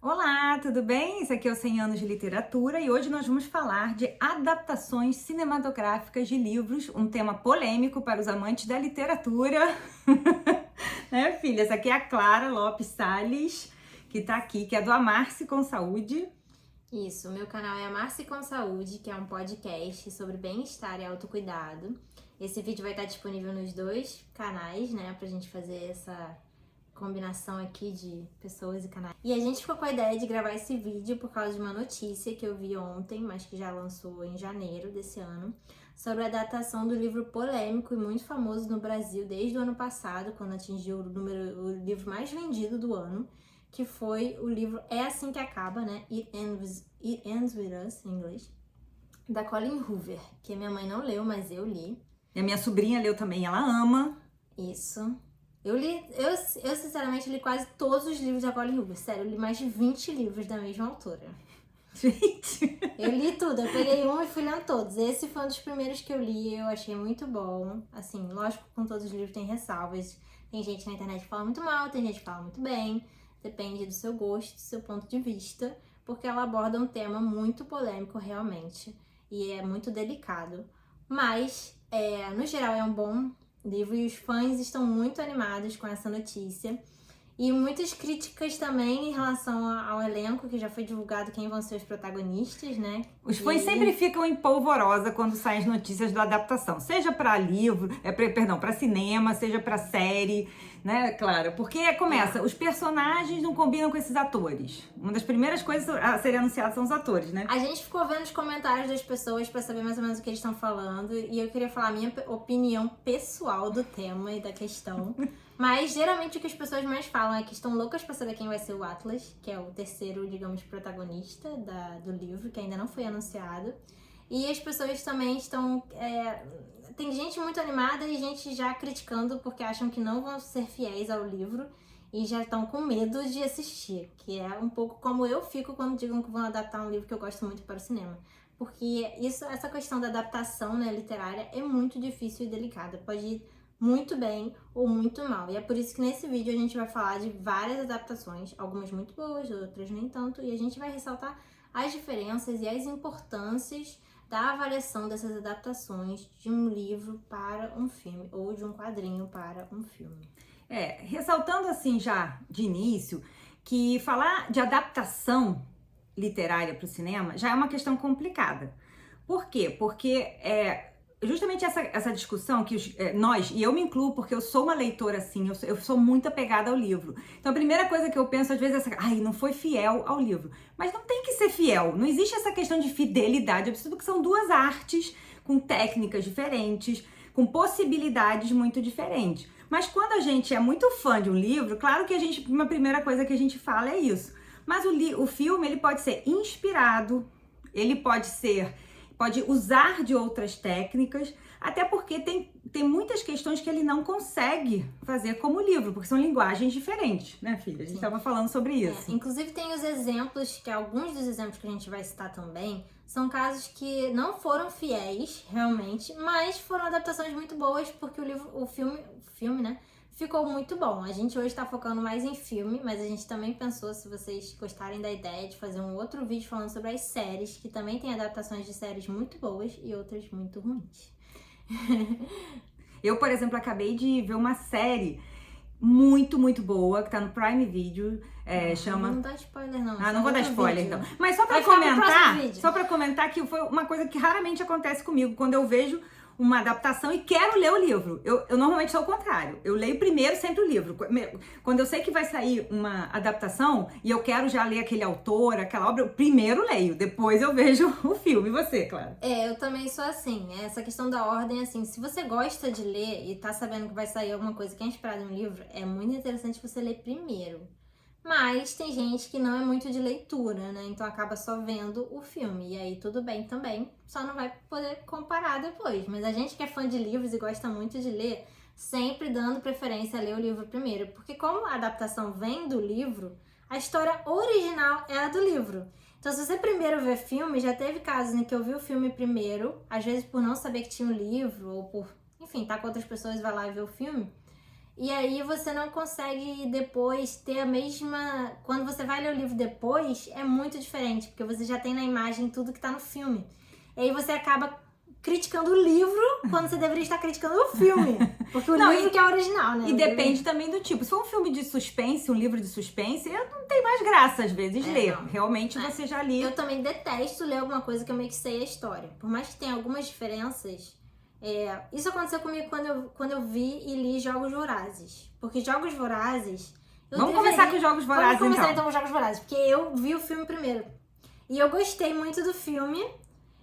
Olá, tudo bem? Esse aqui é o 100 anos de literatura e hoje nós vamos falar de adaptações cinematográficas de livros, um tema polêmico para os amantes da literatura. Né, filha? Essa aqui é a Clara Lopes Salles, que tá aqui, que é do Amar-se com Saúde. Isso, o meu canal é Amar-se com Saúde, que é um podcast sobre bem-estar e autocuidado. Esse vídeo vai estar disponível nos dois canais, né, pra gente fazer essa combinação aqui de pessoas e canais. E a gente ficou com a ideia de gravar esse vídeo por causa de uma notícia que eu vi ontem, mas que já lançou em janeiro desse ano, sobre a datação do livro polêmico e muito famoso no Brasil desde o ano passado, quando atingiu o livro mais vendido do ano, que foi o livro É Assim Que Acaba, né? It Ends With Us, em inglês, da Colleen Hoover, que a minha mãe não leu, mas eu li. E a minha sobrinha leu também, ela ama. Isso. Eu sinceramente li quase todos os livros da Colleen Hoover. Sério, eu li mais de 20 livros da mesma autora. Gente, Eu li tudo, eu peguei um e fui lendo todos. Esse foi um dos primeiros que eu li, eu achei muito bom. Assim, lógico que com todos os livros tem ressalvas. Tem gente na internet que fala muito mal, tem gente que fala muito bem. Depende do seu gosto, do seu ponto de vista. Porque ela aborda um tema muito polêmico, realmente. E é muito delicado. Mas, no geral, é um bom livro e os fãs estão muito animados com essa notícia. E muitas críticas também em relação ao elenco, que já foi divulgado quem vão ser os protagonistas, né? os fãs sempre ficam em polvorosa quando saem as notícias da adaptação, seja para livro, para cinema, seja para série, né, Clara? Porque começa, os personagens não combinam com esses atores. Uma das primeiras coisas a serem anunciadas são os atores, né? A gente ficou vendo os comentários das pessoas pra saber mais ou menos o que eles estão falando, e eu queria falar a minha opinião pessoal do tema e da questão. Mas geralmente o que as pessoas mais falam é que estão loucas pra saber quem vai ser o Atlas, que é o terceiro, digamos, protagonista do livro, que ainda não foi anunciado. E as pessoas também estão. Tem gente muito animada e gente já criticando porque acham que não vão ser fiéis ao livro e já estão com medo de assistir, que é um pouco como eu fico quando digam que vão adaptar um livro que eu gosto muito para o cinema. Porque essa questão da adaptação, né, literária é muito difícil e delicada. Pode ir muito bem ou muito mal. E é por isso que nesse vídeo a gente vai falar de várias adaptações, algumas muito boas, outras nem tanto, e a gente vai ressaltar as diferenças e as importâncias da avaliação dessas adaptações de um livro para um filme ou de um quadrinho para um filme. Ressaltando assim já de início que falar de adaptação literária para o cinema já é uma questão complicada. Por quê? Porque justamente essa discussão que nós, e eu me incluo porque eu sou uma leitora assim, eu sou muito apegada ao livro. Então a primeira coisa que eu penso às vezes é ai, não foi fiel ao livro. Mas não tem que ser fiel, não existe essa questão de fidelidade, eu preciso que são duas artes com técnicas diferentes, com possibilidades muito diferentes. Mas quando a gente é muito fã de um livro, claro que uma primeira coisa que a gente fala é isso. Mas o filme, ele pode ser inspirado, ele pode usar de outras técnicas, até porque tem muitas questões que ele não consegue fazer como livro, porque são linguagens diferentes, né, filha? A gente estava falando sobre isso. Inclusive tem os exemplos, que alguns dos exemplos que a gente vai citar também, são casos que não foram fiéis, realmente, mas foram adaptações muito boas, porque o filme, né, ficou muito bom. A gente hoje tá focando mais em filme, mas a gente também pensou, se vocês gostarem da ideia, de fazer um outro vídeo falando sobre as séries, que também tem adaptações de séries muito boas e outras muito ruins. Eu, por exemplo, acabei de ver uma série muito, muito boa, que tá no Prime Video, chama... Não dá spoiler não. Ah, não vou dar spoiler vídeo. então. Mas só pra comentar que foi uma coisa que raramente acontece comigo, quando eu vejo uma adaptação e quero ler o livro. Eu normalmente sou o contrário. Eu leio primeiro sempre o livro. Quando eu sei que vai sair uma adaptação e eu quero já ler aquele autor, aquela obra, eu primeiro leio, depois eu vejo o filme. E você, Clara? Eu também sou assim. Essa questão da ordem, assim, se você gosta de ler e tá sabendo que vai sair alguma coisa que é inspirada em um livro, é muito interessante você ler primeiro. Mas tem gente que não é muito de leitura, né? Então acaba só vendo o filme. E aí tudo bem também, só não vai poder comparar depois. Mas a gente que é fã de livros e gosta muito de ler, sempre dando preferência a ler o livro primeiro. Porque como a adaptação vem do livro, a história original é a do livro. Então se você primeiro vê filme, já teve casos em que eu vi o filme primeiro, às vezes por não saber que tinha o livro, ou por, enfim, tá com outras pessoas, vai lá e vê o filme. E aí você não consegue depois ter a mesma... Quando você vai ler o livro depois, é muito diferente, porque você já tem na imagem tudo que tá no filme. E aí você acaba criticando o livro quando você deveria estar criticando o filme. Porque o livro que é original, né? E depende também do tipo. Se for um filme de suspense, um livro de suspense, não tem mais graça às vezes ler. Não. Realmente você já lia. Eu também detesto ler alguma coisa que eu meio que sei a história. Por mais que tenha algumas diferenças... isso aconteceu comigo quando eu vi e li Jogos Vorazes. Porque Jogos Vorazes... Vamos começar com os Jogos Vorazes, Vamos começar então com Jogos Vorazes. Porque eu vi o filme primeiro. E eu gostei muito do filme.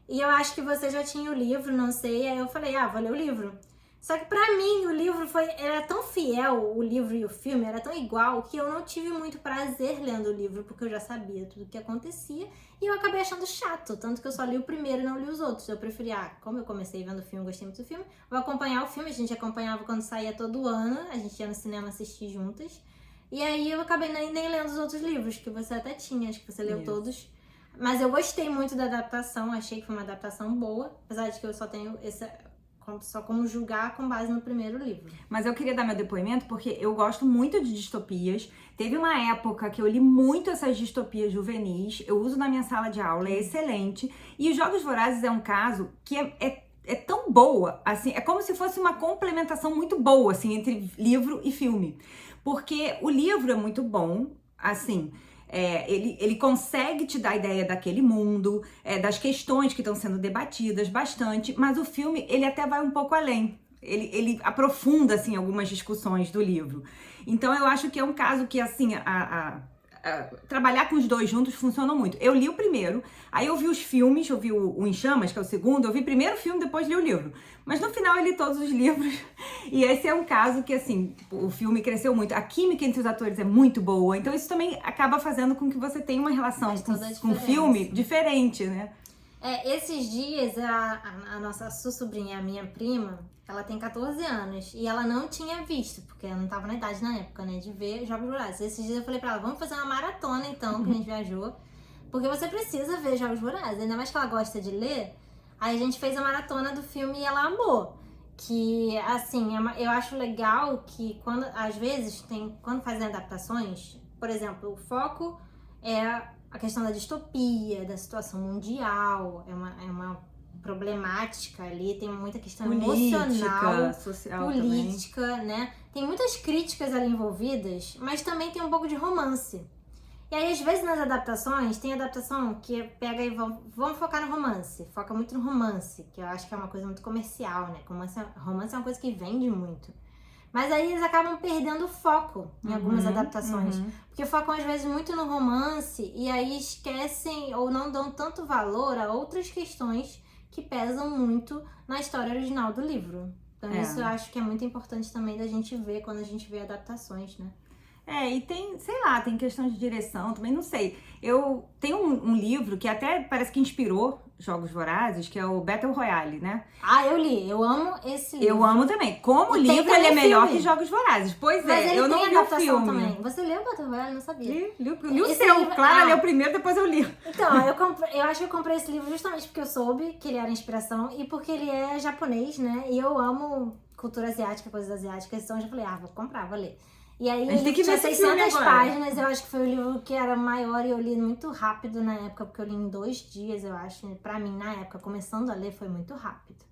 E eu acho que você já tinha o livro, não sei. Aí eu falei, vou ler o livro. Só que pra mim o livro era tão fiel, o livro e o filme, era tão igual, que eu não tive muito prazer lendo o livro, porque eu já sabia tudo o que acontecia. E eu acabei achando chato, tanto que eu só li o primeiro e não li os outros. Eu preferi, como eu comecei vendo o filme, gostei muito do filme, vou acompanhar o filme. A gente acompanhava quando saía todo ano, a gente ia no cinema assistir juntas. E aí eu acabei nem lendo os outros livros, que você até tinha, acho que você leu todos. Mas eu gostei muito da adaptação, achei que foi uma adaptação boa, apesar de que eu só tenho só como julgar com base no primeiro livro. Mas eu queria dar meu depoimento porque eu gosto muito de distopias. Teve uma época que eu li muito essas distopias juvenis, eu uso na minha sala de aula, é excelente. E os Jogos Vorazes é um caso que é tão boa, assim, é como se fosse uma complementação muito boa, assim, entre livro e filme. Porque o livro é muito bom, assim... ele consegue te dar a ideia daquele mundo, das questões que estão sendo debatidas bastante, mas o filme, ele até vai um pouco além. Ele aprofunda, assim, algumas discussões do livro. Então, eu acho que é um caso que, assim, trabalhar com os dois juntos funciona muito. Eu li o primeiro, aí eu vi os filmes, eu vi o Em Chamas, que é o segundo, eu vi primeiro o filme, depois li o livro. Mas no final eu li todos os livros, e esse é um caso que, assim, o filme cresceu muito. A química entre os atores é muito boa, então isso também acaba fazendo com que você tenha uma relação com o filme diferente, né? Esses dias, a nossa sobrinha, a minha prima, ela tem 14 anos e ela não tinha visto, porque ela não tava na idade na época, né, de ver Jogos Vorazes. Esses dias eu falei pra ela, vamos fazer uma maratona então, que a gente viajou, porque você precisa ver Jogos Vorazes, ainda mais que ela gosta de ler. Aí a gente fez a maratona do filme e ela amou. Que, assim, eu acho legal que às vezes, quando fazem adaptações, por exemplo, o foco é a questão da distopia, da situação mundial, é uma problemática ali, tem muita questão emocional, social, política, também. Né? Tem muitas críticas ali envolvidas, mas também tem um pouco de romance. E aí, às vezes, nas adaptações, tem adaptação que pega e vamos focar no romance. Foca muito no romance, que eu acho que é uma coisa muito comercial, né? Romance é uma coisa que vende muito. Mas aí eles acabam perdendo o foco em algumas adaptações. Porque focam, às vezes, muito no romance e aí esquecem ou não dão tanto valor a outras questões que pesam muito na história original do livro. Então, isso eu acho que é muito importante também da gente ver quando a gente vê adaptações, né? E tem, sei lá, tem questão de direção, também não sei. Eu tenho um livro que até parece que inspirou Jogos Vorazes, que é o Battle Royale, né? Eu li, eu amo esse livro. Eu amo também. Como livro, ele é melhor que Jogos Vorazes. Pois eu não vi o filme. Também. Você leu o Battle Royale? Não sabia. Li o seu. Livro... Clara leu primeiro, depois eu li. Então, eu acho que eu comprei esse livro justamente porque eu soube que ele era inspiração e porque ele é japonês, né? E eu amo cultura asiática, coisas asiáticas, então eu já falei, vou comprar, vou ler. E aí, ele tinha 600 páginas, eu acho que foi o livro que era maior e eu li muito rápido na época, porque eu li em 2 dias, eu acho. Pra mim, na época, começando a ler, foi muito rápido.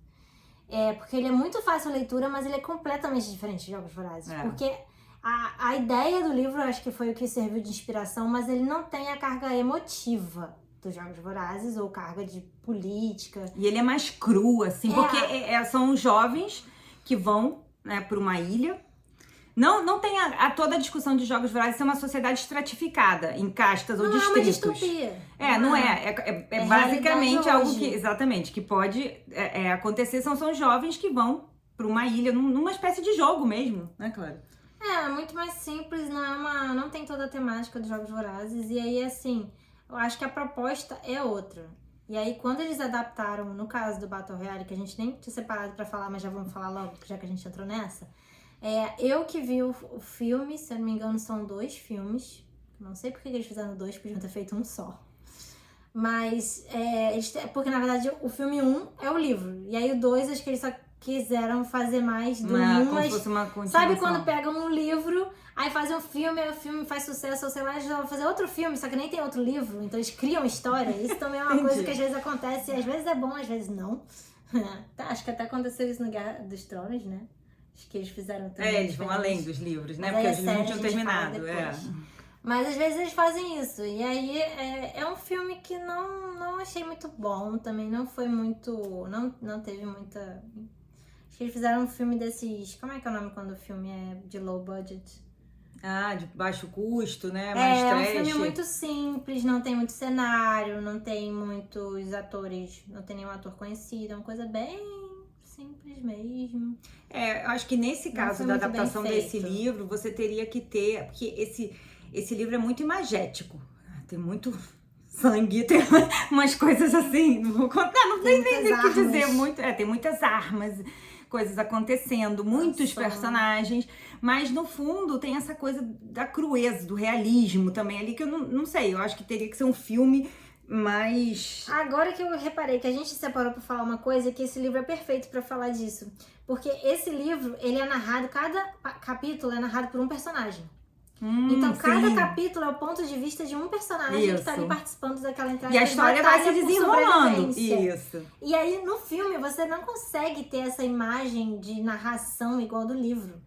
Porque ele é muito fácil a leitura, mas ele é completamente diferente de Jogos Vorazes. Porque a ideia do livro, eu acho que foi o que serviu de inspiração, mas ele não tem a carga emotiva dos Jogos Vorazes ou carga de política. E ele é mais cru, assim, porque são jovens que vão, né, pra uma ilha. Não tem toda a discussão de Jogos Vorazes ser uma sociedade estratificada em castas ou distritos. Não é uma distopia. Não é. É basicamente algo que, exatamente, que pode acontecer. São jovens que vão para uma ilha, numa espécie de jogo mesmo, né, Clara? É muito mais simples, não tem toda a temática dos Jogos Vorazes. E aí, assim, eu acho que a proposta é outra. E aí, quando eles adaptaram, no caso do Battle Royale, que a gente nem tinha separado pra falar, mas já vamos falar logo, já que a gente entrou nessa... eu que vi o filme, se eu não me engano, são 2 filmes. Não sei por que eles fizeram 2, podiam ter feito um só. Mas, porque na verdade o filme 1 é o livro. E aí o 2, acho que eles só quiseram fazer mais do como se fosse uma continuação. Sabe quando pegam um livro, aí fazem um filme, aí o filme faz sucesso, ou sei lá, eles vão fazer outro filme, só que nem tem outro livro, então eles criam história. Isso também é uma coisa que às vezes acontece, e às vezes é bom, às vezes não. Acho que até aconteceu isso no Guerra dos Tronos, né? Acho que eles fizeram também. Eles vão além dos livros, né? Mas Porque aí os livros não tinham terminado. Mas às vezes eles fazem isso. E aí é um filme que não achei muito bom. Também não foi muito. Não teve muita. Acho que eles fizeram um filme desses. Como é que é o nome quando o filme é de low budget? De baixo custo, né? Mais um trash. filme muito simples, não tem muito cenário, não tem muitos atores, não tem nenhum ator conhecido. É uma coisa bem simples mesmo. Eu acho que nesse caso da adaptação desse livro, você teria que ter. Porque esse livro é muito imagético. Tem muito sangue, tem umas coisas assim. Não vou contar, não tem nem o que dizer. Tem muitas armas, coisas acontecendo, muitos personagens. Mas no fundo tem essa coisa da crueza, do realismo também ali, que eu não sei. Eu acho que teria que ser um filme mais. Agora que eu reparei que a gente separou pra falar uma coisa, que esse livro é perfeito pra falar disso. Porque esse livro, ele é narrado, cada capítulo é narrado por um personagem. Então, cada capítulo é o ponto de vista de um personagem que tá ali participando daquela entrada. E a história vai se desenrolando. Isso. E aí, no filme, você não consegue ter essa imagem de narração igual do livro.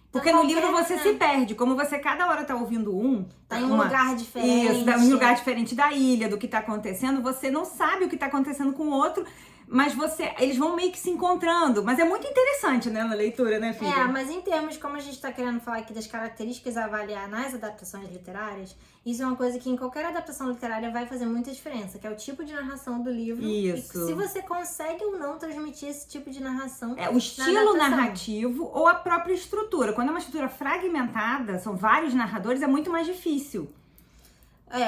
Então, porque no livro você se perde. Como você cada hora tá ouvindo tá em um lugar diferente. Isso, tá em um lugar diferente da ilha, do que tá acontecendo. Você não sabe o que tá acontecendo com o outro. Mas eles vão meio que se encontrando. Mas é muito interessante, né, na leitura, né, filha? Mas em termos, como a gente tá querendo falar aqui das características a avaliar nas adaptações literárias, isso é uma coisa que em qualquer adaptação literária vai fazer muita diferença, que é o tipo de narração do livro. Isso. E se você consegue ou não transmitir esse tipo de narração. O estilo narrativo ou a própria estrutura. Quando é uma estrutura fragmentada, são vários narradores, é muito mais difícil.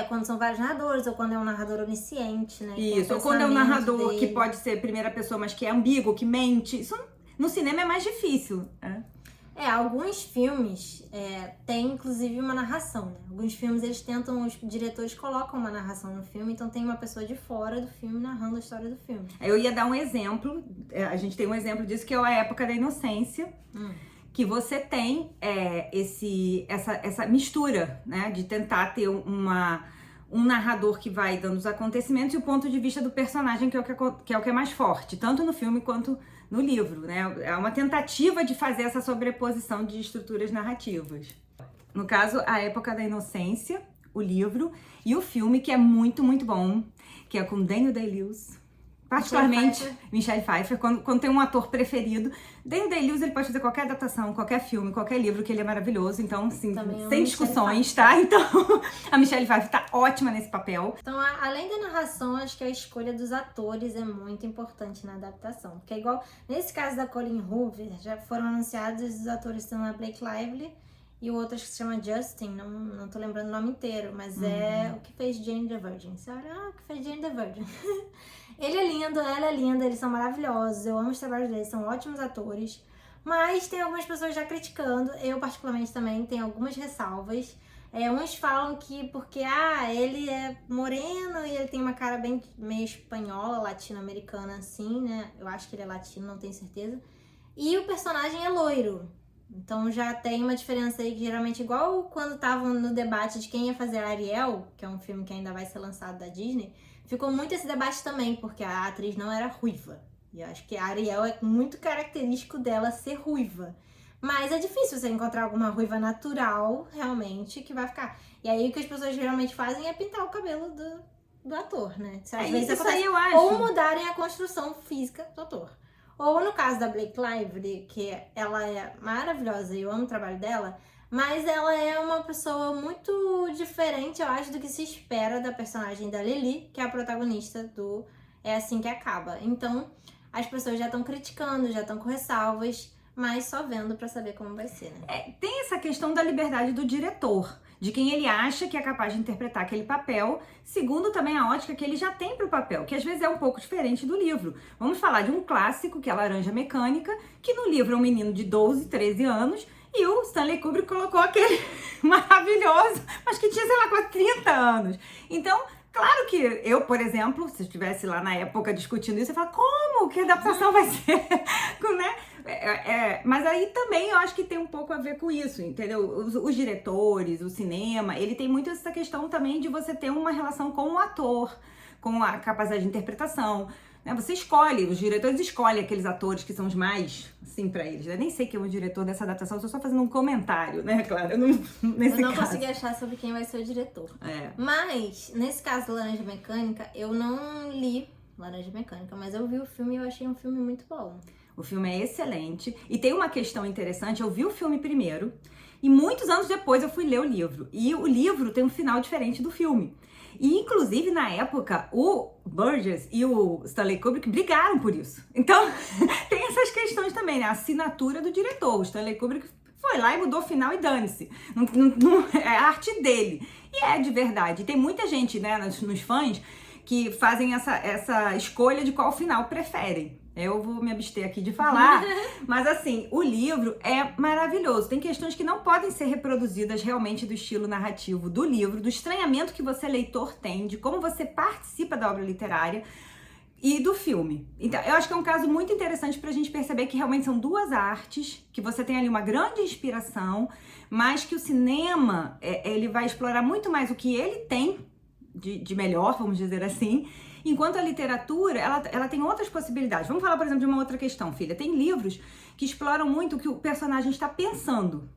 Quando são vários narradores, ou quando é um narrador onisciente, né? Isso, ou quando é um narrador que pode ser primeira pessoa, mas que é ambíguo, que mente. Isso no cinema é mais difícil. Alguns filmes têm inclusive uma narração, né? Alguns filmes eles tentam, os diretores colocam uma narração no filme, então tem uma pessoa de fora do filme narrando a história do filme. Eu ia dar um exemplo, a gente tem um exemplo disso, que é a Época da Inocência. Que você tem essa mistura, né? De tentar ter um narrador que vai dando os acontecimentos e o ponto de vista do personagem, que é o que é mais forte, tanto no filme quanto no livro, né? É uma tentativa de fazer essa sobreposição de estruturas narrativas. No caso, A Época da Inocência, o livro, e o filme, que é muito, muito bom, que é com Daniel Day-Lewis. Particularmente Michelle Pfeiffer, quando tem um ator preferido. Daniel Day-Lewis, ele pode fazer qualquer adaptação, qualquer filme, qualquer livro, que ele é maravilhoso. Então, assim, sem discussões, tá? Então, a Michelle Pfeiffer tá ótima nesse papel. Então, além da narração, acho que a escolha dos atores é muito importante na adaptação. Porque é igual, nesse caso da Colleen Hoover, já foram anunciados os atores, são a Blake Lively e o outro que se chama Justin, não tô lembrando o nome inteiro, mas é o que fez Jane the Virgin. Você olha, o que fez Jane the Virgin. Ele é lindo, ela é linda, eles são maravilhosos, eu amo os trabalhos deles, são ótimos atores. Mas tem algumas pessoas já criticando, eu particularmente também tenho algumas ressalvas. Uns falam que porque ele é moreno e ele tem uma cara bem meio espanhola, latino-americana assim, né? Eu acho que ele é latino, não tenho certeza. E o personagem é loiro. Então já tem uma diferença aí que geralmente, igual quando estavam no debate de quem ia fazer a Ariel, que é um filme que ainda vai ser lançado da Disney, ficou muito esse debate também, porque a atriz não era ruiva. E eu acho que a Ariel é muito característico dela ser ruiva. Mas é difícil você encontrar alguma ruiva natural, realmente, que vai ficar. E aí o que as pessoas geralmente fazem é pintar o cabelo do ator, né? Às vezes isso aí eu acho. Ou mudarem a construção física do ator. Ou no caso da Blake Lively, que ela é maravilhosa e eu amo o trabalho dela, mas ela é uma pessoa muito diferente, eu acho, do que se espera da personagem da Lily, que é a protagonista do É Assim Que Acaba. Então, as pessoas já estão criticando, já estão com ressalvas, mas só vendo pra saber como vai ser, né? Tem essa questão da liberdade do diretor, de quem ele acha que é capaz de interpretar aquele papel, segundo também a ótica que ele já tem pro papel, que às vezes é um pouco diferente do livro. Vamos falar de um clássico, que é a Laranja Mecânica, que no livro é um menino de 12, 13 anos, e o Stanley Kubrick colocou aquele maravilhoso, mas que tinha, sei lá, quase 30 anos. Então, Claro que eu, por exemplo, se eu estivesse lá na época discutindo isso, eu falo, como? Que adaptação vai ser? Né? Mas aí também eu acho que tem um pouco a ver com isso, entendeu? Os diretores, o cinema, ele tem muito essa questão também de você ter uma relação com o ator, com a capacidade de interpretação. Né? Você escolhe, os diretores escolhem aqueles atores que são os mais, assim, pra eles. Eu nem sei quem é o diretor dessa adaptação, eu tô só fazendo um comentário, né, claro? Eu não consegui achar sobre quem vai ser o diretor. Mas, nesse caso, Laranja Mecânica, eu não li Laranja Mecânica, mas eu vi o filme e eu achei um filme muito bom. O filme é excelente. E tem uma questão interessante, eu vi o filme primeiro, e muitos anos depois eu fui ler o livro. E o livro tem um final diferente do filme. E, inclusive, na época, o Burgess e o Stanley Kubrick brigaram por isso. Então, tem essas questões também, né? A assinatura do diretor. O Stanley Kubrick foi lá e mudou o final e dane-se. É a arte dele. E é de verdade. Tem muita gente, né, nos fãs, que fazem essa escolha de qual final preferem. Eu vou me abster aqui de falar, mas assim, o livro é maravilhoso. Tem questões que não podem ser reproduzidas realmente do estilo narrativo do livro, do estranhamento que você, leitor, tem, de como você participa da obra literária e do filme. Então, eu acho que é um caso muito interessante pra gente perceber que realmente são duas artes, que você tem ali uma grande inspiração, mas que o cinema, ele vai explorar muito mais o que ele tem de melhor, vamos dizer assim, enquanto a literatura, ela tem outras possibilidades. Vamos falar, por exemplo, de uma outra questão, filha. Tem livros que exploram muito o que o personagem está pensando.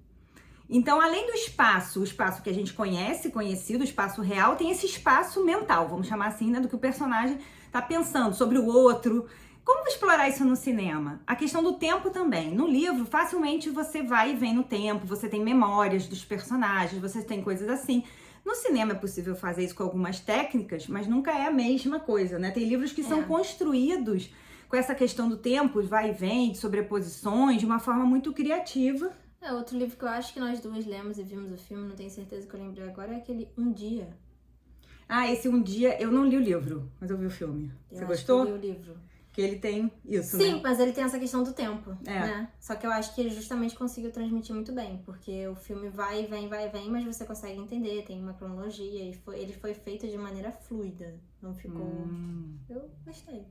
Então, além do espaço, o espaço que a gente conhecido, o espaço real, tem esse espaço mental, vamos chamar assim, né, do que o personagem está pensando sobre o outro. Como explorar isso no cinema? A questão do tempo também. No livro, facilmente você vai e vem no tempo, você tem memórias dos personagens, você tem coisas assim. No cinema é possível fazer isso com algumas técnicas, mas nunca é a mesma coisa, né? Tem livros que são construídos com essa questão do tempo, vai e vem, de sobreposições, de uma forma muito criativa. Outro livro que eu acho que nós duas lemos e vimos o filme, não tenho certeza que eu lembrei agora, é aquele Um Dia. Esse Um Dia, eu não li o livro, mas eu vi o filme. Você gostou? Eu li o livro. Que ele tem isso, Sim, né? mas ele tem essa questão do tempo, né? Só que eu acho que ele justamente conseguiu transmitir muito bem, porque o filme vai e vem, mas você consegue entender, tem uma cronologia, e ele foi feito de maneira fluida, não ficou... Eu gostei.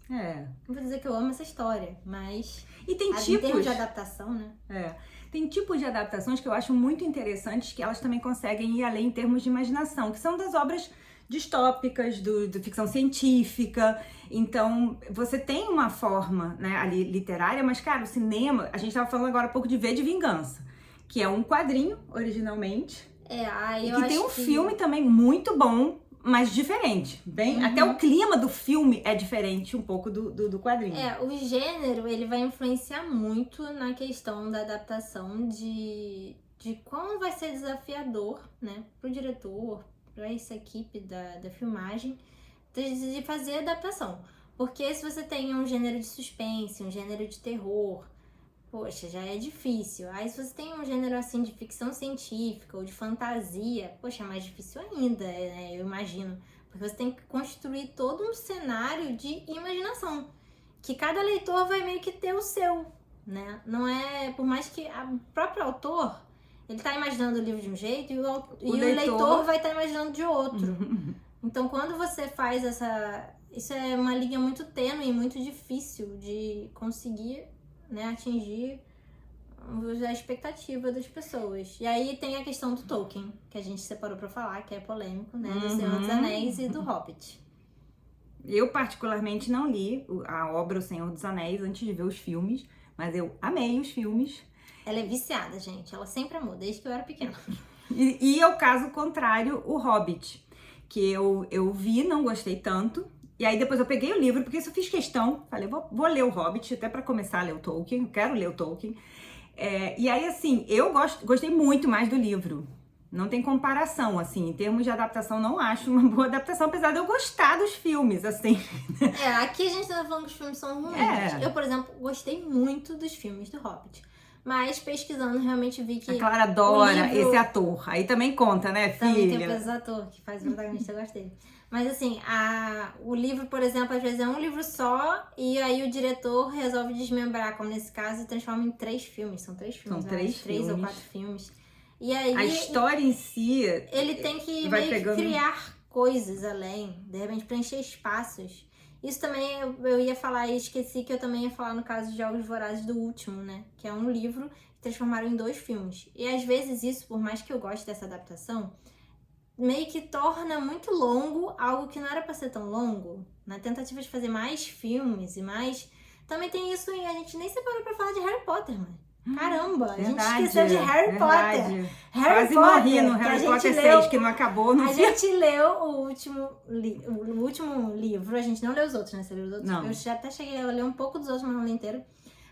Não vou dizer que eu amo essa história, mas... E tem tipos... Em termos de adaptação, né? Tem tipos de adaptações que eu acho muito interessantes, que elas também conseguem ir além em termos de imaginação, que são das obras distópicas, do ficção científica. Então, você tem uma forma, né, ali literária, mas, cara, o cinema, a gente tava falando agora há pouco de V de Vingança, que é um quadrinho, originalmente. E que tem um filme também muito bom, mas diferente. Até o clima do filme é diferente um pouco do quadrinho. O gênero, ele vai influenciar muito na questão da adaptação de como vai ser desafiador, né, pro diretor, para essa equipe da filmagem, de fazer adaptação. Porque se você tem um gênero de suspense, um gênero de terror, poxa, já é difícil. Aí se você tem um gênero assim de ficção científica ou de fantasia, poxa, é mais difícil ainda, né, eu imagino. Porque você tem que construir todo um cenário de imaginação, que cada leitor vai meio que ter o seu, né? Não é, por mais que o próprio autor... Ele tá imaginando o livro de um jeito e o leitor vai estar imaginando de outro. Então, quando você faz isso é uma linha muito tênue e muito difícil de conseguir, né, atingir a expectativa das pessoas. E aí tem a questão do Tolkien, que a gente separou pra falar, que é polêmico, né? Do Senhor dos Anéis e do Hobbit. Eu, particularmente, não li a obra O Senhor dos Anéis antes de ver os filmes, mas eu amei os filmes. Ela é viciada, gente. Ela sempre amou, desde que eu era pequena. E é o caso contrário, o Hobbit, que eu vi, não gostei tanto. E aí depois eu peguei o livro, porque isso eu fiz questão. Falei, vou ler o Hobbit, até pra começar a ler o Tolkien. Quero ler o Tolkien. E aí, assim, eu gostei muito mais do livro. Não tem comparação, assim. Em termos de adaptação, não acho uma boa adaptação, apesar de eu gostar dos filmes, assim. Aqui a gente tá falando que os filmes são ruins. Eu, por exemplo, gostei muito dos filmes do Hobbit. Mas pesquisando, realmente vi que... A Clara adora esse ator. Aí também conta, né, filha? Também tem o peso ator, que faz o protagonista, eu gostei. Mas assim, o livro, por exemplo, às vezes é um livro só, e aí o diretor resolve desmembrar, como nesse caso, e transforma em 3 filmes. São 3 filmes, São 3 ou 4 filmes. E aí... A história em si... Ele tem que meio que criar coisas além, de repente preencher espaços. Isso também eu ia falar e esqueci que eu também ia falar no caso de Jogos Vorazes do Último, né? Que é um livro que transformaram em 2 filmes. E às vezes isso, por mais que eu goste dessa adaptação, meio que torna muito longo algo que não era pra ser tão longo. Na tentativa de fazer mais filmes e mais... Também tem isso e a gente nem separou pra falar de Harry Potter, mano. Caramba, a gente esqueceu de Harry Potter. Quase morri no Harry Potter 6, que não acabou. A gente leu o último livro, a gente não leu os outros, né? Você leu os outros? Não. Eu já até cheguei a ler um pouco dos outros, mas não li inteiro.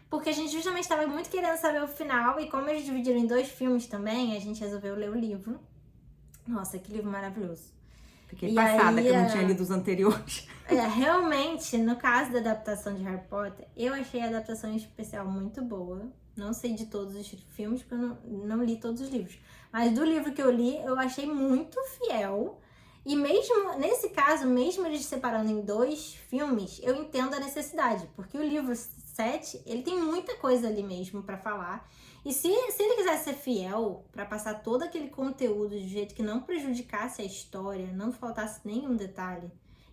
Porque a gente justamente estava muito querendo saber o final, e como eles dividiram em 2 filmes também, a gente resolveu ler o livro. Nossa, que livro maravilhoso. Fiquei passada que eu não tinha lido os anteriores. Realmente, no caso da adaptação de Harry Potter, eu achei a adaptação em especial muito boa. Não sei de todos os filmes, porque eu não li todos os livros. Mas do livro que eu li, eu achei muito fiel. E mesmo, nesse caso, mesmo eles separando em 2 filmes, eu entendo a necessidade. Porque o livro 7, ele tem muita coisa ali mesmo pra falar. E se ele quisesse ser fiel, pra passar todo aquele conteúdo de jeito que não prejudicasse a história, não faltasse nenhum detalhe,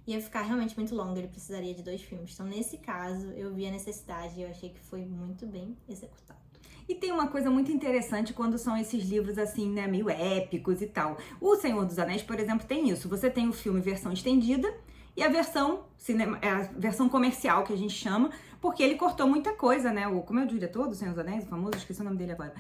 ia ficar realmente muito longo, ele precisaria de 2 filmes. Então, nesse caso, eu vi a necessidade e eu achei que foi muito bem executado. E tem uma coisa muito interessante quando são esses livros assim, né, meio épicos e tal. O Senhor dos Anéis, por exemplo, tem isso. Você tem o filme versão estendida e a versão a versão comercial, que a gente chama, porque ele cortou muita coisa, né? Como é o diretor do Senhor dos Anéis, o famoso, esqueci o nome dele agora.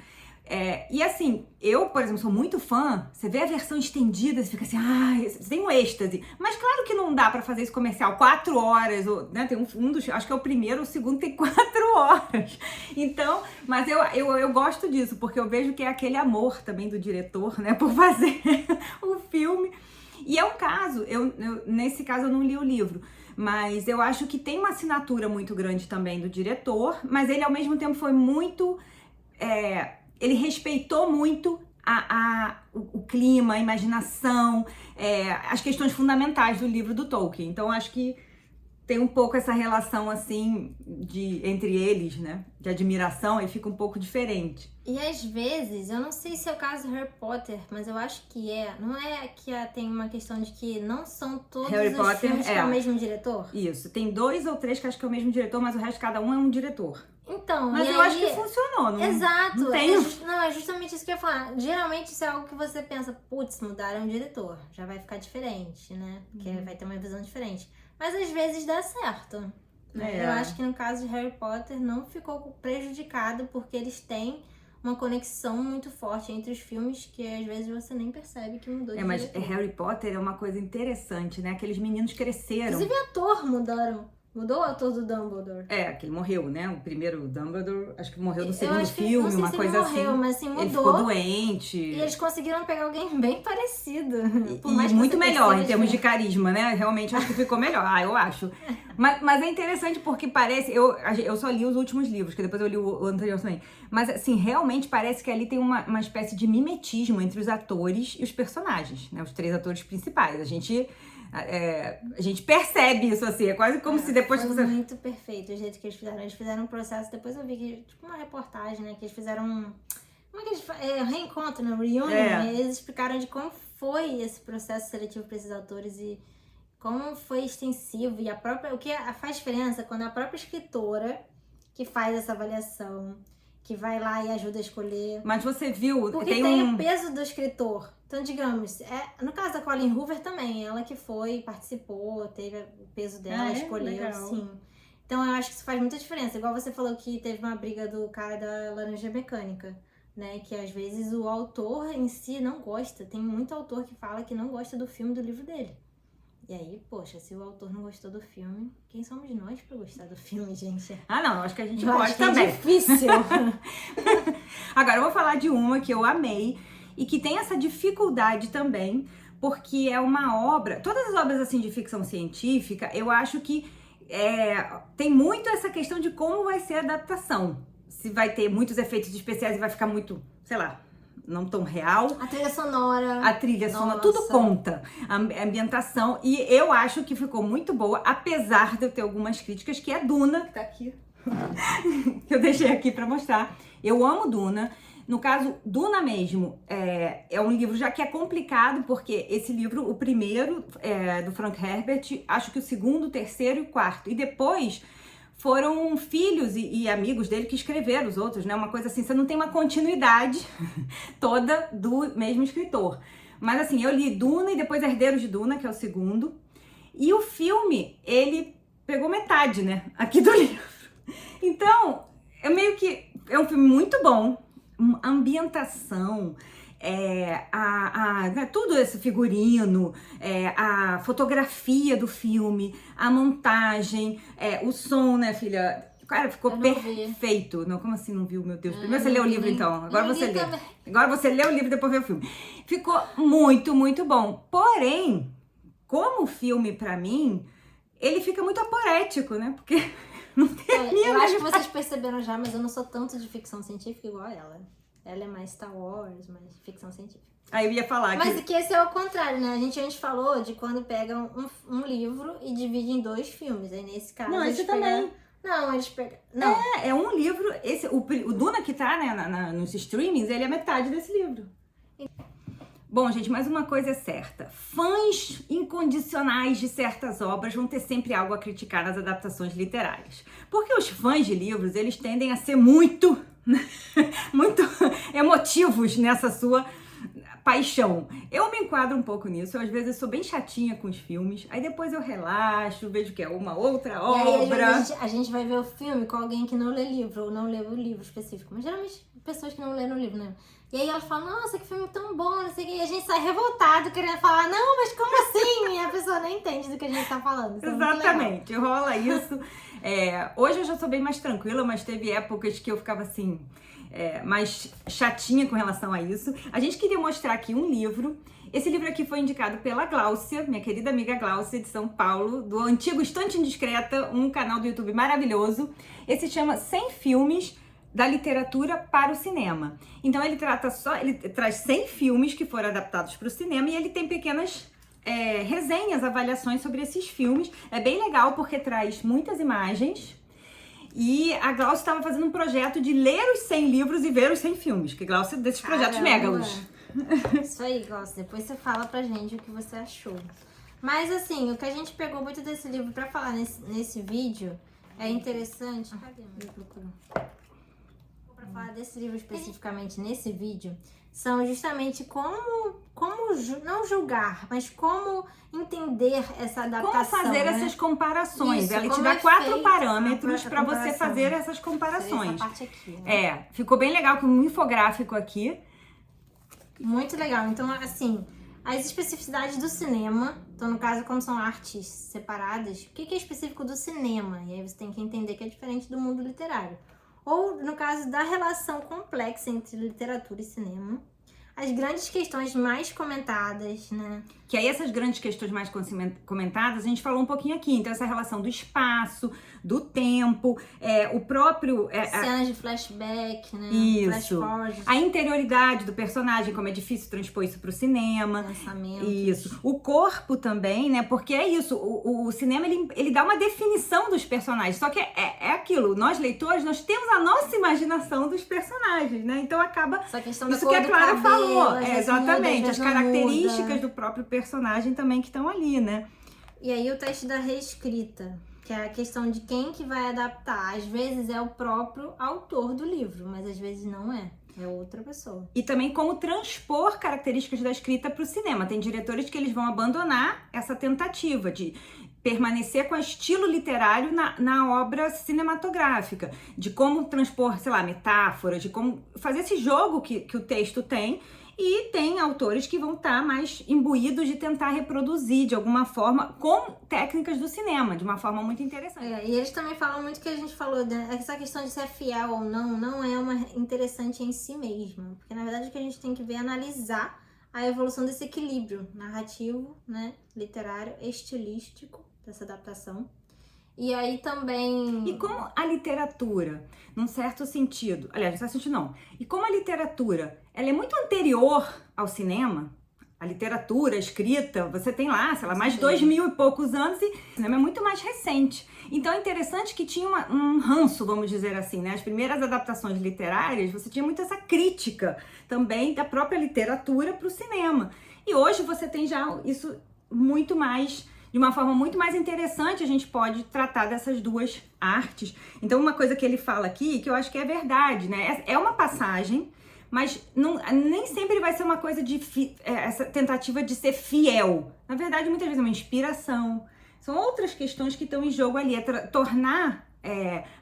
E assim, eu, por exemplo, sou muito fã. Você vê a versão estendida, você fica assim, você tem um êxtase. Mas claro que não dá pra fazer esse comercial 4 horas, né? Tem um dos, acho que é o primeiro, o segundo tem 4 horas. Então, mas eu gosto disso, porque eu vejo que é aquele amor também do diretor, né? Por fazer o filme. E é um caso, nesse caso eu não li o livro, mas eu acho que tem uma assinatura muito grande também do diretor, mas ele ao mesmo tempo foi muito... ele respeitou muito o clima, a imaginação, as questões fundamentais do livro do Tolkien. Então, acho que tem um pouco essa relação, assim, entre eles, né? De admiração, e fica um pouco diferente. E às vezes, eu não sei se é o caso do Harry Potter, mas eu acho que não é que tem uma questão de que não são todos Harry os Potter, filmes que é o mesmo diretor? Isso, tem 2 ou 3 que acho que é o mesmo diretor, mas o resto, cada um é um diretor. Então, mas eu acho que funcionou, não? Exato. Não tem... é justamente isso que eu ia falar. Geralmente isso é algo que você pensa, putz, mudaram o diretor, já vai ficar diferente, né? Porque vai ter uma visão diferente. Mas às vezes dá certo. Eu acho que no caso de Harry Potter não ficou prejudicado, porque eles têm uma conexão muito forte entre os filmes que às vezes você nem percebe que mudou de mas diretor. Harry Potter é uma coisa interessante, né? Aqueles meninos cresceram. Inclusive ator mudaram. Mudou o ator do Dumbledore. Que ele morreu, né? O primeiro Dumbledore, acho que morreu no Eu segundo acho que, filme, não sei uma se coisa ele morreu, assim. Mas assim, mudou. Ele ficou doente. E eles conseguiram pegar alguém bem parecido. E muito melhor em termos de carisma, né? Realmente acho que ficou melhor. Eu acho. Mas é interessante porque parece... Eu só li os últimos livros, que depois eu li o anterior também. Mas assim, realmente parece que ali tem uma espécie de mimetismo entre os atores e os personagens, né? Os 3 atores principais. A gente percebe isso, assim, é quase como se depois foi que você... muito perfeito o jeito que eles fizeram. Eles fizeram um processo, depois eu vi que, tipo uma reportagem, né, que eles fizeram como é que eles reencontro, né, reunion, e eles explicaram de como foi esse processo seletivo para esses atores e como foi extensivo e o que faz diferença quando a própria escritora que faz essa avaliação, que vai lá e ajuda a escolher. Mas você viu... Porque tem o peso do escritor. Então, digamos, no caso da Colleen Hoover também, ela que participou, teve o peso dela, escolheu, legal. Sim. Então, eu acho que isso faz muita diferença. Igual você falou que teve uma briga do cara da Laranja Mecânica, né? Que às vezes o autor em si não gosta. Tem muito autor que fala que não gosta do filme, do livro dele. E aí, poxa, se o autor não gostou do filme, quem somos nós pra gostar do filme, gente? Não, acho que a gente pode também. É difícil. Agora, eu vou falar de uma que eu amei e que tem essa dificuldade também, porque é uma obra... Todas as obras, assim, de ficção científica, eu acho que tem muito essa questão de como vai ser a adaptação. Se vai ter muitos efeitos especiais e vai ficar muito, sei lá, não tão real. A trilha sonora. Tudo conta. A ambientação. E eu acho que ficou muito boa, apesar de eu ter algumas críticas, que é Duna, que tá aqui, que eu deixei aqui pra mostrar. Eu amo Duna. No caso, Duna mesmo, é um livro já que é complicado, porque esse livro, o primeiro, do Frank Herbert, acho que o segundo, o terceiro e o quarto. E depois foram filhos e amigos dele que escreveram os outros, né? Uma coisa assim, você não tem uma continuidade toda do mesmo escritor. Mas assim, eu li Duna e depois Herdeiros de Duna, que é o segundo. E o filme, ele pegou metade, né? Aqui do livro. Então, é um filme muito bom. A ambientação, né, tudo esse figurino, a fotografia do filme, a montagem, o som, né, filha? Cara, ficou perfeito. Não, como assim não viu, meu Deus? Primeiro você lê o livro, então. Agora você lê. Agora você lê o livro e depois vê o filme. Ficou muito, muito bom. Porém, como filme, pra mim, ele fica muito aporético, né? Porque não tem eu acho que vocês perceberam já, mas eu não sou tanto de ficção científica igual a ela. Ela é mais Star Wars, mais ficção científica. Aí eu ia falar mas que esse é o contrário, né? A gente falou de quando pegam um livro e divide em 2 filmes. Aí nesse caso. Não, esse também. Não, eles pegam. Não. É um livro. O Duna que tá, né, nos streamings, ele é metade desse livro. Bom, gente, mas uma coisa é certa. Fãs incondicionais de certas obras vão ter sempre algo a criticar nas adaptações literárias. Porque os fãs de livros, eles tendem a ser muito emotivos nessa sua paixão. Eu me enquadro um pouco nisso. Eu, às vezes, sou bem chatinha com os filmes. Aí depois eu relaxo, vejo que é uma outra obra. Aí, a gente vai ver o filme com alguém que não lê livro, ou não lê o livro específico. Mas geralmente, pessoas que não leram o livro, né? E aí elas falam, nossa, que filme tão bom, não sei o que. E a gente sai revoltado, querendo falar, não, mas como assim? E a pessoa nem entende do que a gente tá falando. Isso exatamente, rola isso. Hoje eu já sou bem mais tranquila, mas teve épocas que eu ficava assim, mais chatinha com relação a isso. A gente queria mostrar aqui um livro. Esse livro aqui foi indicado pela Gláucia, minha querida amiga Gláucia, de São Paulo, do antigo Estante Indiscreta, um canal do YouTube maravilhoso. Esse chama 100 Filmes da Literatura para o Cinema. Então ele traz 100 filmes que foram adaptados para o cinema e ele tem pequenas resenhas, avaliações sobre esses filmes. É bem legal porque traz muitas imagens. E a Gláucia estava fazendo um projeto de ler os 100 livros e ver os 100 filmes, que Gláucia desses projetos megalos. Isso aí, Gláucia. Depois você fala pra gente o que você achou. Mas assim, o que a gente pegou muito desse livro pra falar nesse vídeo é interessante. Cadê? Me procurou. Pra falar desse livro especificamente nesse vídeo, são justamente como não julgar, mas como entender essa adaptação. Como fazer essas comparações. Ela te dá 4 parâmetros para você fazer essas comparações. Essa parte aqui, né? Ficou bem legal com um infográfico aqui. Muito legal. Então, assim, as especificidades do cinema, então no caso, como são artes separadas, o que é específico do cinema? E aí você tem que entender que é diferente do mundo literário. Ou, no caso da relação complexa entre literatura e cinema, as grandes questões mais comentadas, né? Que aí essas grandes questões mais comentadas, a gente falou um pouquinho aqui. Então, essa relação do espaço, do tempo, o próprio... cenas de flashback, né? Isso. A interioridade do personagem, como é difícil transpor isso pro cinema. Pensamento. Isso. O corpo também, né? Porque é isso, o cinema, ele dá uma definição dos personagens. Só que é aquilo, nós leitores, nós temos a nossa imaginação dos personagens, né? Então acaba... Essa questão da isso cor que a Clara falou. Exatamente. As características do próprio personagem também que estão ali, né? E aí o teste da reescrita, que é a questão de quem que vai adaptar. Às vezes é o próprio autor do livro, mas às vezes não é. É outra pessoa. E também como transpor características da escrita para o cinema. Tem diretores que eles vão abandonar essa tentativa de permanecer com o estilo literário na obra cinematográfica, de como transpor, sei lá, metáforas, de como fazer esse jogo que o texto tem. E tem autores que vão estar mais imbuídos de tentar reproduzir de alguma forma com técnicas do cinema, de uma forma muito interessante. E eles também falam muito que a gente falou, né? Essa questão de ser fiel ou não é uma interessante em si mesma. Porque na verdade o que a gente tem que ver é analisar a evolução desse equilíbrio narrativo, né? Literário, estilístico dessa adaptação. E aí também... E como a literatura, num certo sentido... Aliás, não certo sentido não. E como a literatura, ela é muito anterior ao cinema, a literatura, a escrita, você tem lá, sei lá, mais de 2000 e poucos anos e o cinema é muito mais recente. Então é interessante que tinha um ranço, vamos dizer assim, né? As primeiras adaptações literárias, você tinha muito essa crítica também da própria literatura para o cinema. E hoje você tem já isso muito mais, de uma forma muito mais interessante, a gente pode tratar dessas duas artes. Então uma coisa que ele fala aqui, que eu acho que é verdade, né? É uma passagem, mas nem sempre vai ser uma coisa essa tentativa de ser fiel. Na verdade, muitas vezes é uma inspiração. São outras questões que estão em jogo ali. É tornar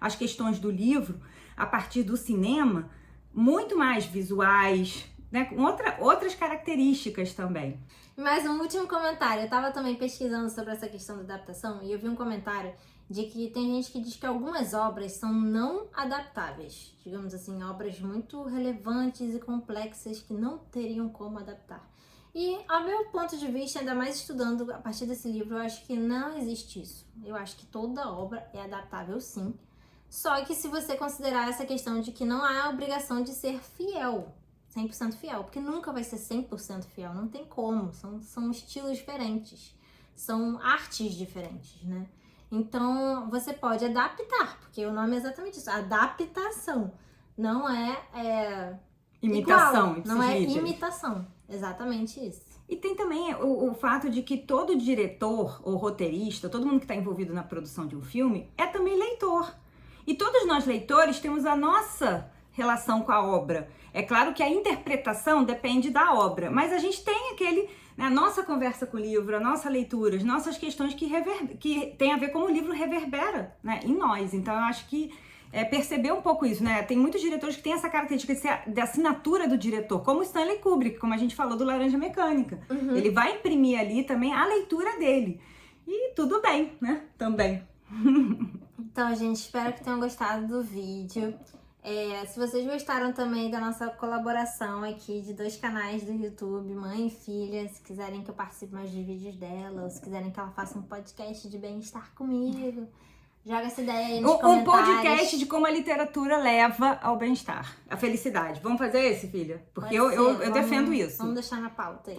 as questões do livro, a partir do cinema, muito mais visuais, né? Com outras características também. Mais um último comentário. Eu tava também pesquisando sobre essa questão da adaptação e eu vi um comentário de que tem gente que diz que algumas obras são não adaptáveis. Digamos assim, obras muito relevantes e complexas que não teriam como adaptar. E, ao meu ponto de vista, ainda mais estudando a partir desse livro, eu acho que não existe isso. Eu acho que toda obra é adaptável, sim. Só que se você considerar essa questão de que não há a obrigação de ser fiel, 100% fiel, porque nunca vai ser 100% fiel, não tem como, são estilos diferentes, são artes diferentes, né? Então, você pode adaptar, porque o nome é exatamente isso, adaptação, não é imitação, igual, não é imitação, exatamente isso. E tem também o fato de que todo diretor ou roteirista, todo mundo que está envolvido na produção de um filme, é também leitor. E todos nós leitores temos a nossa relação com a obra. É claro que a interpretação depende da obra, mas a gente tem a nossa conversa com o livro, a nossa leitura, as nossas questões que tem a ver com o livro reverbera, né, em nós. Então eu acho que perceber um pouco isso, né? Tem muitos diretores que têm essa característica de assinatura do diretor, como Stanley Kubrick, como a gente falou do Laranja Mecânica. Uhum. Ele vai imprimir ali também a leitura dele. E tudo bem, né? Também. Então, gente, espero que tenham gostado do vídeo. Se vocês gostaram também da nossa colaboração aqui de 2 canais do YouTube, mãe e filha, se quiserem que eu participe mais de vídeos dela, ou se quiserem que ela faça um podcast de bem-estar comigo, joga essa ideia aí nos comentários. Um podcast de como a literatura leva ao bem-estar, à felicidade. Vamos fazer esse, filha? Porque eu defendo isso. Vamos deixar na pauta aí.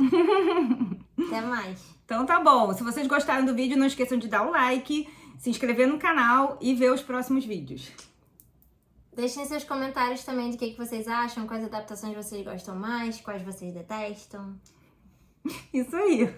Até mais. Então tá bom. Se vocês gostaram do vídeo, não esqueçam de dar o like, se inscrever no canal e ver os próximos vídeos. Deixem seus comentários também do que vocês acham, quais adaptações vocês gostam mais, quais vocês detestam. Isso aí.